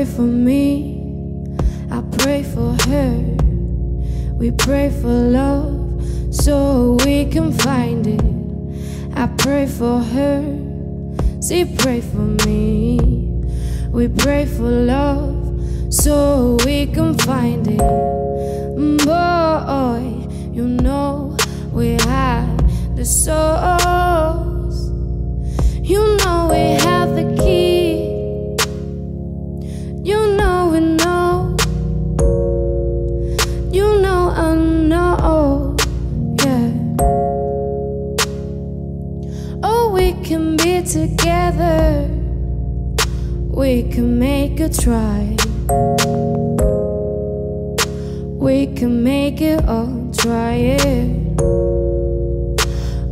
pray for me, I pray for her. We pray for love so we can find it. I pray for her, she pray for me. We pray for love so we can find it. Boy, you know we have the source. You know we have the key. You know we know. You know I know. Yeah. Oh, we can be together. We can make a try. We can make it all, try it.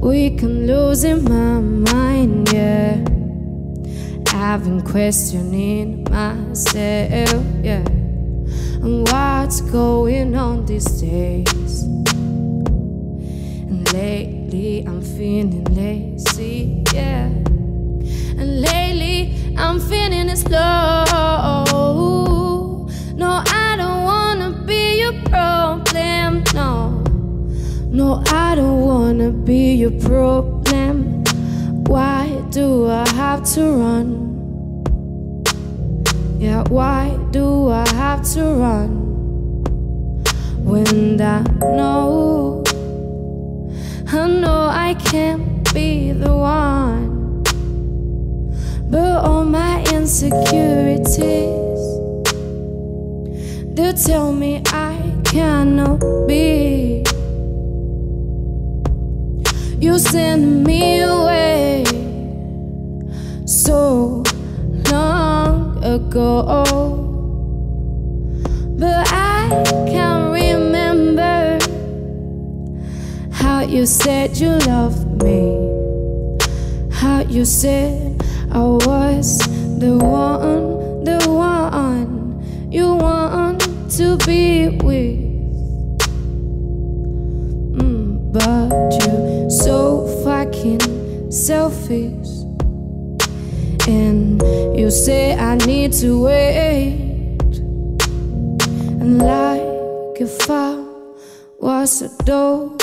We can lose in my mind, yeah. I've been questioning myself, yeah. And what's going on these days? And lately I'm feeling lazy, yeah. And lately I'm feeling it slow. No, I don't wanna be your problem, no. No, I don't wanna be your problem. Why do I have to run? Yeah, why do I have to run? When I know I can't be the one. But all my insecurities, they tell me I cannot be. You sent me away so long ago, but I can't remember how you said you loved me, how you said I was the one you want to be with. But you so fucking selfish, and you say I need to wait. And like if I was a doe,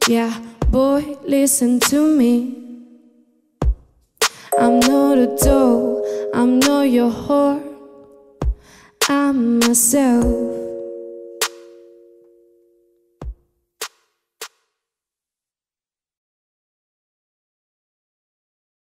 yeah, boy, listen to me. I'm not a doe, I'm not your whore. I'm myself.